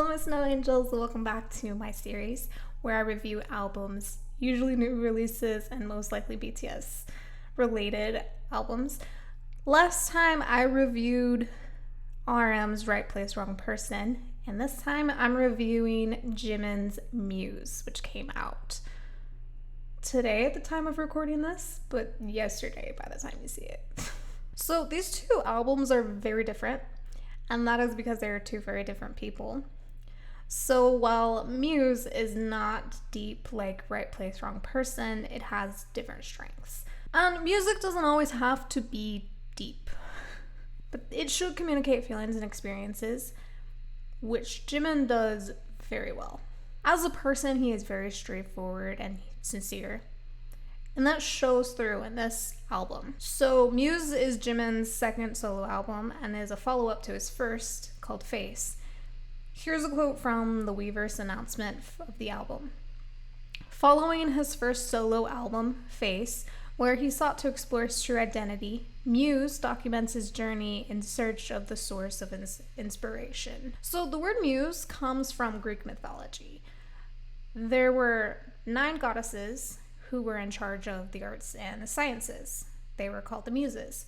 Hello, my snow angels. Welcome back to my series where I review albums, usually new releases and most likely BTS related albums. Last time I reviewed RM's Right Place, Wrong Person, and this time I'm reviewing Jimin's MUSE, which came out today at the time of recording this, but yesterday by the time you see it. So these two albums are very different, and that is because they are two very different people. So while MUSE is not deep like Right Place, Wrong Person, it has different strengths. And music doesn't always have to be deep, but it should communicate feelings and experiences, which Jimin does very well. As a person, he is very straightforward and sincere, and that shows through in this album. So MUSE is Jimin's second solo album and is a follow-up to his first, called Face. Here's a quote from the Weverse announcement of the album. Following his first solo album, Face, where he sought to explore his true identity, MUSE documents his journey in search of the source of inspiration. So the word muse comes from Greek mythology. There were 9 goddesses who were in charge of the arts and the sciences. They were called the Muses.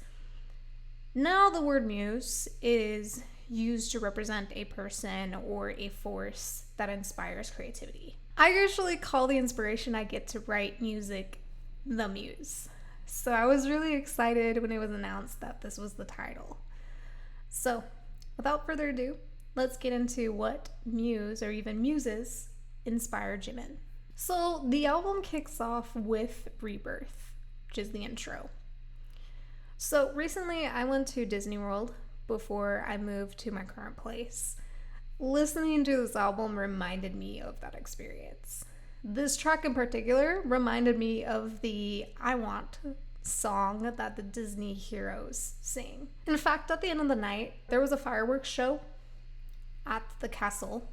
Now the word muse is used to represent a person or a force that inspires creativity. I usually call the inspiration I get to write music the muse. So I was really excited when it was announced that this was the title. So without further ado, let's get into what muse or even muses inspire Jimin. So the album kicks off with Rebirth, which is the intro. So recently I went to Disney World before I moved to my current place. Listening to this album reminded me of that experience. This track in particular reminded me of the I Want song that the Disney heroes sing. In fact, at the end of the night, there was a fireworks show at the castle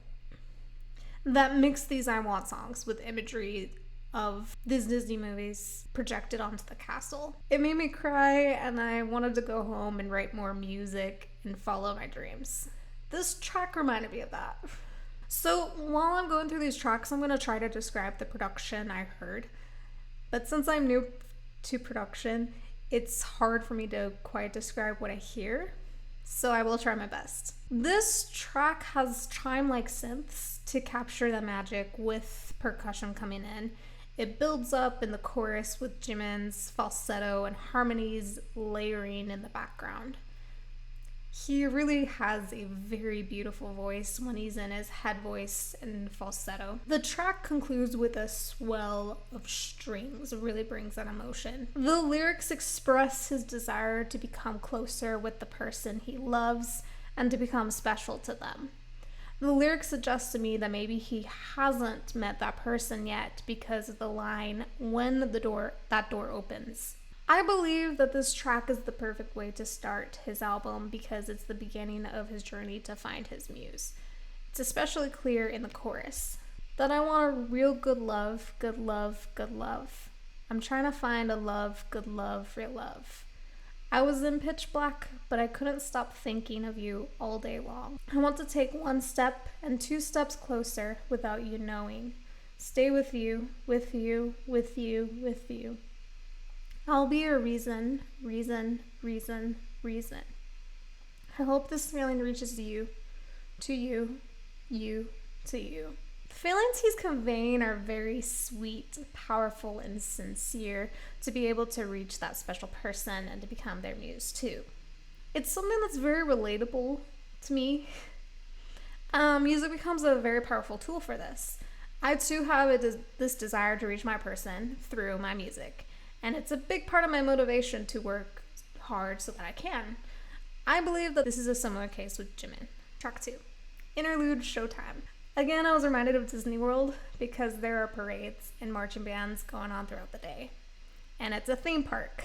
that mixed these I Want songs with imagery of these Disney movies projected onto the castle. It made me cry, and I wanted to go home and write more music and follow my dreams. This track reminded me of that. So while I'm going through these tracks, I'm going to try to describe the production I heard. But since I'm new to production, it's hard for me to quite describe what I hear. So I will try my best. This track has chime-like synths to capture the magic with percussion coming in. It builds up in the chorus with Jimin's falsetto and harmonies layering in the background. He really has a very beautiful voice when he's in his head voice and falsetto. The track concludes with a swell of strings. It really brings that emotion. The lyrics express his desire to become closer with the person he loves and to become special to them. The lyrics suggest to me that maybe he hasn't met that person yet because of the line, when that door opens. I believe that this track is the perfect way to start his album because it's the beginning of his journey to find his muse. It's especially clear in the chorus that I want a real good love, good love, good love. I'm trying to find a love, good love, real love. I was in pitch black, but I couldn't stop thinking of you all day long. I want to take 1 step and 2 steps closer without you knowing. Stay with you, with you, with you, with you. I'll be your reason, reason, reason, reason. I hope this feeling reaches you, to you, you, to you. The feelings he's conveying are very sweet, powerful, and sincere to be able to reach that special person and to become their muse too. It's something that's very relatable to me. Music becomes a very powerful tool for this. I too have this desire to reach my person through my music. And it's a big part of my motivation to work hard so that I can. I believe that this is a similar case with Jimin. Track 2, Interlude, Showtime. Again, I was reminded of Disney World because there are parades and marching bands going on throughout the day. And it's a theme park.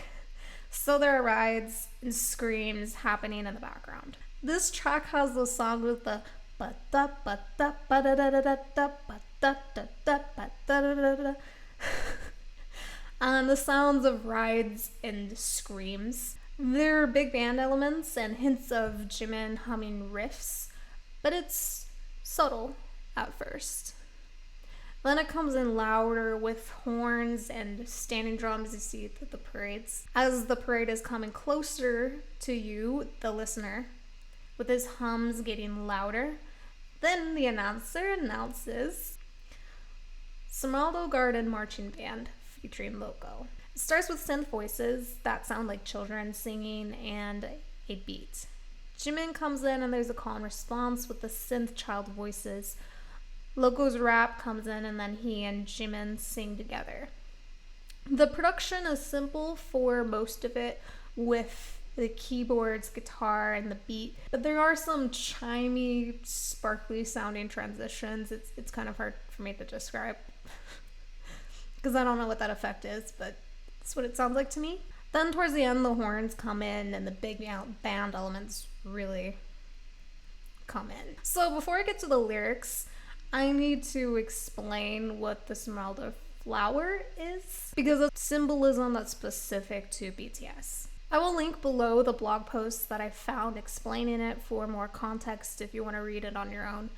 So there are rides and screams happening in the background. This track has the song with the ba-da ba-da ba-da-da-da-da ba-da-da-da-ba-da-da-da-da. The sounds of rides and screams. There are big band elements and hints of Jimin humming riffs, but it's subtle at first. Then it comes in louder with horns and standing drums you see at the parades. As the parade is coming closer to you, the listener, with his hums getting louder, then the announcer announces Smeraldo Garden Marching Band featuring Loco. It starts with synth voices that sound like children singing and a beat. Jimin comes in and there's a call and response with the synth child voices. Loco's rap comes in and then he and Jimin sing together. The production is simple for most of it with the keyboards, guitar, and the beat, but there are some chimey, sparkly sounding transitions. It's kind of hard for me to describe because I don't know what that effect is, but it's what it sounds like to me. Then towards the end, the horns come in and the big band elements really come in. So before I get to the lyrics, I need to explain what the Smeraldo flower is because of symbolism that's specific to BTS. I will link below the blog post that I found explaining it for more context if you want to read it on your own.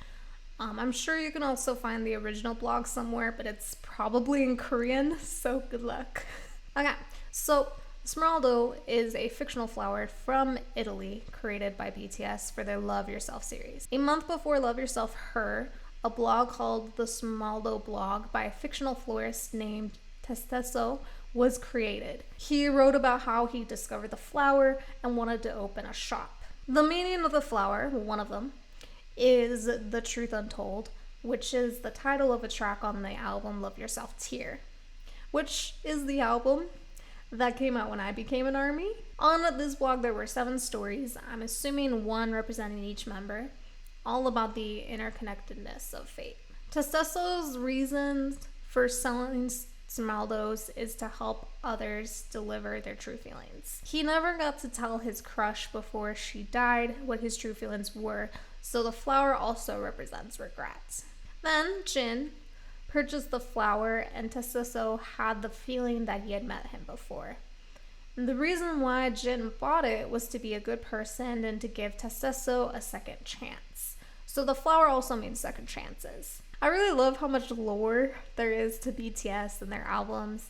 I'm sure you can also find the original blog somewhere, but it's probably in Korean, so good luck. Okay, so Smeraldo is a fictional flower from Italy created by BTS for their Love Yourself series. A month before Love Yourself Her, a blog called the Smeraldo blog by a fictional florist named Testesso was created. He wrote about how he discovered the flower and wanted to open a shop. The meaning of the flower, one of them, is The Truth Untold, which is the title of a track on the album Love Yourself Tear, which is the album that came out when I became an ARMY. On this blog there were 7 stories, I'm assuming one representing each member, all about the interconnectedness of fate. Testesso's reasons for selling Smeraldos is to help others deliver their true feelings. He never got to tell his crush before she died what his true feelings were, so the flower also represents regret. Then Jin purchased the flower and Testesso had the feeling that he had met him before. And the reason why Jin bought it was to be a good person and to give Testesso a second chance. So the flower also means second chances. I really love how much lore there is to BTS and their albums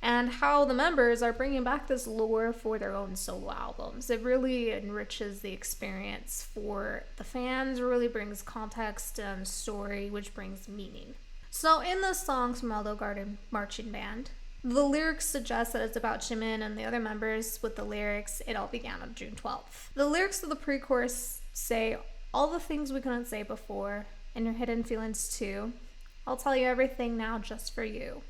and how the members are bringing back this lore for their own solo albums. It really enriches the experience for the fans, really brings context and story, which brings meaning. So in the song Smeraldo Garden Marching Band, the lyrics suggest that it's about Jimin and the other members with the lyrics, "It all began on June 12th." The lyrics of the pre-chorus say, "All the things we couldn't say before, and your hidden feelings too. I'll tell you everything now just for you.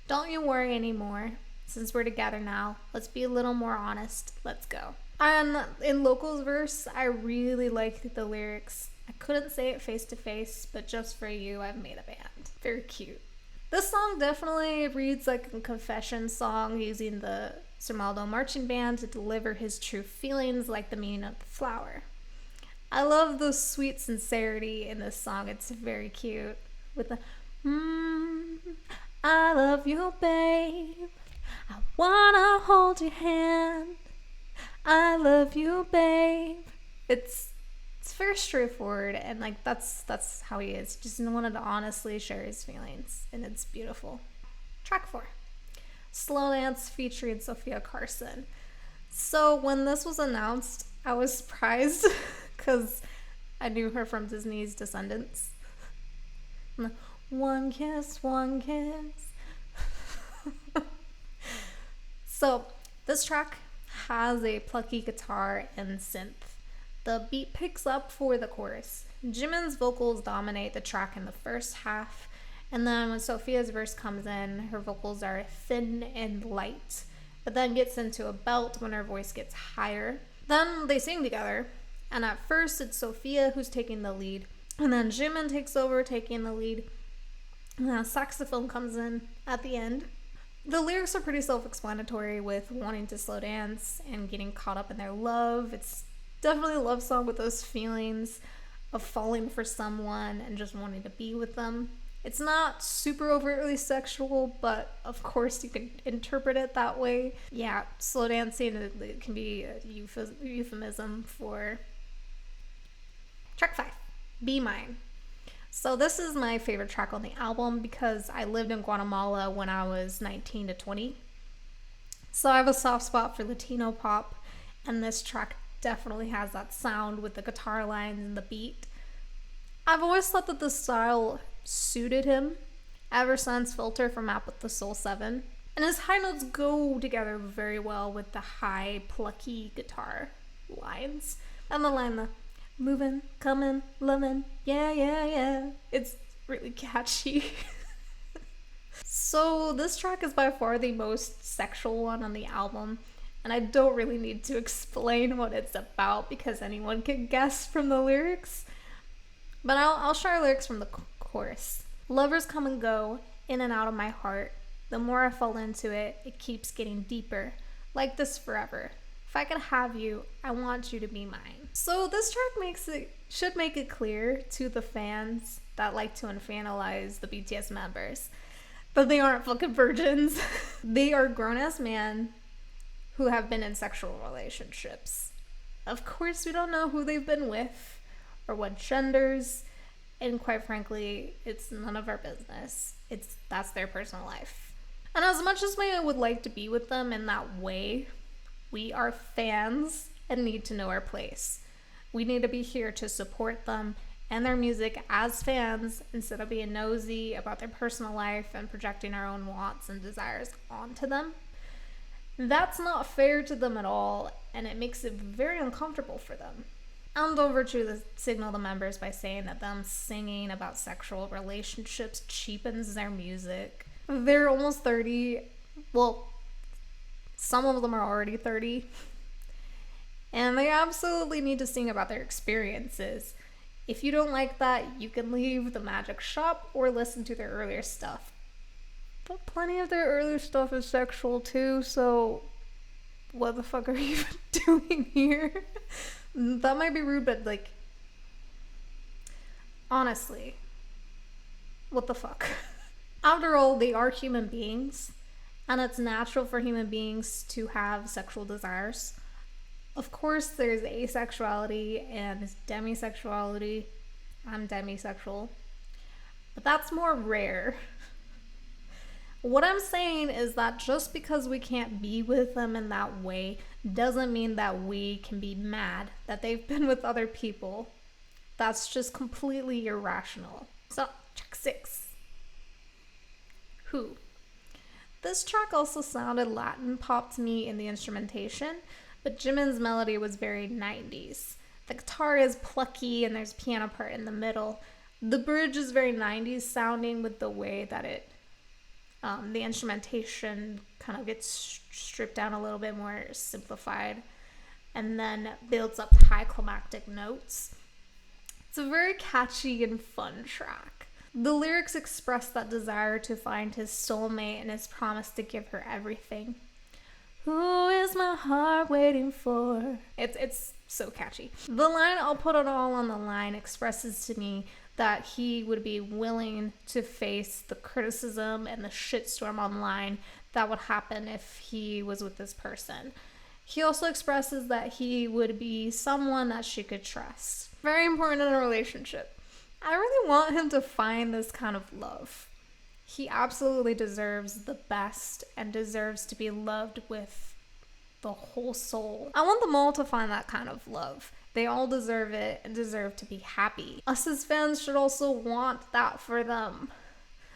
Don't you worry anymore. Since we're together now, let's be a little more honest. Let's go." And in Local's verse, I really liked the lyrics. "I couldn't say it face to face, but just for you, I've made a band." Very cute. This song definitely reads like a confession song using the Smeraldo marching band to deliver his true feelings like the meaning of the flower. I love the sweet sincerity in this song. It's very cute. With the, I love you, babe. I wanna hold your hand. I love you, babe. It's very straightforward and like that's how he is. Just wanted to honestly share his feelings and it's beautiful. Track 4. Slow Dance featuring Sophia Carson. So when this was announced, I was surprised because I knew her from Disney's Descendants. One kiss, one kiss. So this track has a plucky guitar and synth. The beat picks up for the chorus. Jimin's vocals dominate the track in the first half, and then when Sophia's verse comes in, her vocals are thin and light, but then gets into a belt when her voice gets higher. Then they sing together, and at first it's Sophia who's taking the lead, and then Jimin takes over taking the lead, and then a saxophone comes in at the end. The lyrics are pretty self-explanatory with wanting to slow dance and getting caught up in their love. It's definitely a love song with those feelings of falling for someone and just wanting to be with them. It's not super overtly sexual, but of course you can interpret it that way. Yeah, slow dancing it can be a euphemism for track 5, Be Mine. So this is my favorite track on the album because I lived in Guatemala when I was 19 to 20. So I have a soft spot for Latino pop, and this track definitely has that sound with the guitar lines and the beat. I've always thought that the style suited him ever since Filter from Map with the Soul 7. And his high notes go together very well with the high, plucky guitar lines. And the line, the moving, coming, loving, yeah, yeah, yeah. It's really catchy. So this track is by far the most sexual one on the album. And I don't really need to explain what it's about because anyone can guess from the lyrics. But I'll share lyrics from the chorus. Lovers come and go, in and out of my heart. The more I fall into it, it keeps getting deeper. Like this forever. If I could have you, I want you to be mine. So this track should make it clear to the fans that like to infantilize the BTS members that they aren't fucking virgins. They are grown-ass men who have been in sexual relationships. Of course, we don't know who they've been with or what genders, and quite frankly, it's none of our business. That's their personal life. And as much as I would like to be with them in that way, we are fans and need to know our place. We need to be here to support them and their music as fans instead of being nosy about their personal life and projecting our own wants and desires onto them. That's not fair to them at all, and it makes it very uncomfortable for them. And over to signal the members by saying that them singing about sexual relationships cheapens their music. They're almost 30. Well, some of them are already 30. And they absolutely need to sing about their experiences. If you don't like that, you can leave the magic shop or listen to their earlier stuff. But plenty of their earlier stuff is sexual too, so what the fuck are you doing here? That might be rude, but like, honestly, what the fuck? After all, they are human beings, and it's natural for human beings to have sexual desires. Of course, there's asexuality and demisexuality. I'm demisexual, but that's more rare. What I'm saying is that just because we can't be with them in that way doesn't mean that we can be mad that they've been with other people. That's just completely irrational. So, track 6. Who? This track also sounded Latin pop to me in the instrumentation, but Jimin's melody was very 90s. The guitar is plucky and there's a piano part in the middle. The bridge is very 90s sounding with the way that the instrumentation kind of gets stripped down a little bit more simplified and then builds up high climactic notes. It's a very catchy and fun track. The lyrics express that desire to find his soulmate and his promise to give her everything. Who is my heart waiting for? It's so catchy. The line, I'll put it all on the line, expresses to me that he would be willing to face the criticism and the shitstorm online that would happen if he was with this person. He also expresses that he would be someone that she could trust. Very important in a relationship. I really want him to find this kind of love. He absolutely deserves the best and deserves to be loved with the whole soul. I want them all to find that kind of love. They all deserve it and deserve to be happy. Us as fans should also want that for them.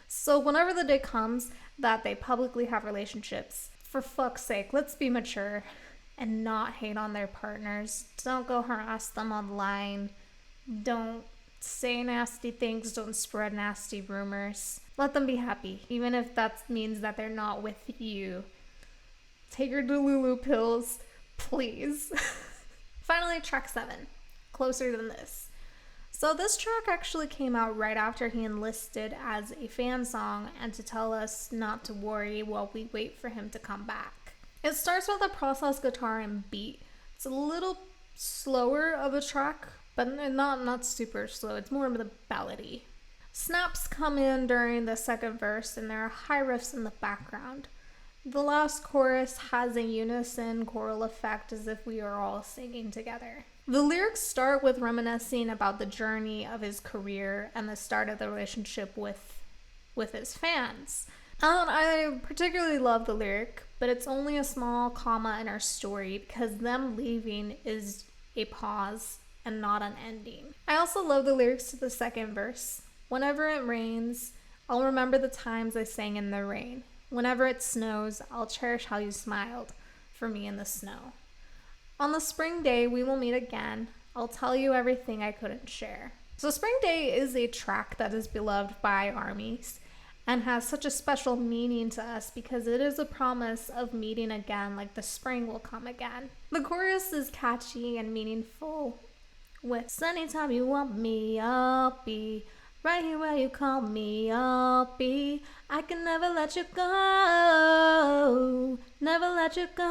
So whenever the day comes that they publicly have relationships, for fuck's sake, let's be mature and not hate on their partners. Don't go harass them online. Don't say nasty things. Don't spread nasty rumors. Let them be happy, even if that means that they're not with you. Take your Delulu pills, please. Finally, track 7, Closer Than This. So this track actually came out right after he enlisted as a fan song and to tell us not to worry while we wait for him to come back. It starts with a processed guitar and beat. It's a little slower of a track, but not super slow. It's more of the ballady. Snaps come in during the second verse and there are high riffs in the background. The last chorus has a unison choral effect as if we are all singing together. The lyrics start with reminiscing about the journey of his career and the start of the relationship with his fans. And I particularly love the lyric, but it's only a small comma in our story because them leaving is a pause and not an ending. I also love the lyrics to the second verse. Whenever it rains, I'll remember the times I sang in the rain. Whenever it snows, I'll cherish how you smiled for me in the snow. On the spring day, we will meet again. I'll tell you everything I couldn't share. So Spring Day is a track that is beloved by armies and has such a special meaning to us because it is a promise of meeting again, like the spring will come again. The chorus is catchy and meaningful with anytime you want me, I'll be right here where you call me, I'll be. I can never let you go, never let you go.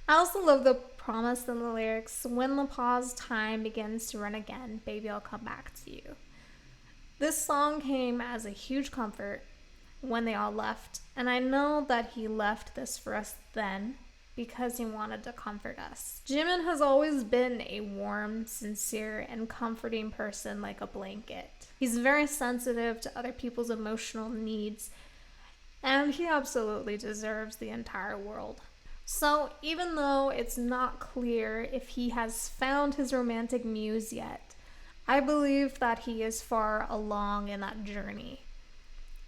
I also love the promise in the lyrics, when the pause time begins to run again, baby, I'll come back to you. This song came as a huge comfort when they all left, and I know that he left this for us then because he wanted to comfort us. Jimin has always been a warm, sincere, and comforting person like a blanket. He's very sensitive to other people's emotional needs, and he absolutely deserves the entire world. So even though it's not clear if he has found his romantic muse yet, I believe that he is far along in that journey.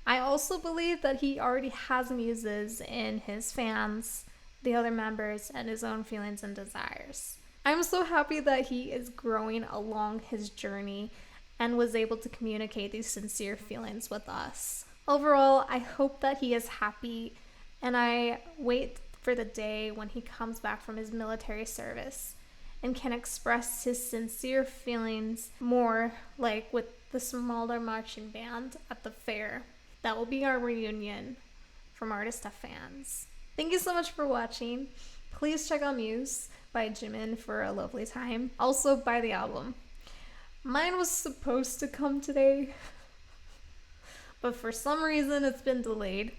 I also believe that he already has muses in his fans, the other members, and his own feelings and desires. I'm so happy that he is growing along his journey and was able to communicate these sincere feelings with us. Overall, I hope that he is happy, and I wait for the day when he comes back from his military service and can express his sincere feelings more, like with the Smeraldo marching band at the fair. That will be our reunion from artist to fans. Thank you so much for watching. Please check out MUSE by Jimin for a lovely time. Also buy the album. Mine was supposed to come today, but for some reason it's been delayed.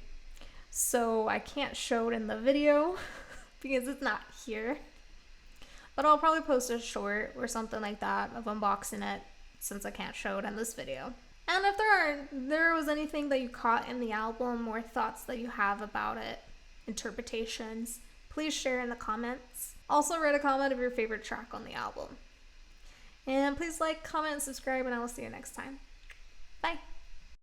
So I can't show it in the video because it's not here. But I'll probably post a short or something like that of unboxing it since I can't show it in this video. And if there was anything that you caught in the album or thoughts that you have about it, interpretations, please share in the comments. Also write a comment of your favorite track on the album. And please like, comment, and subscribe, and I will see you next time. Bye!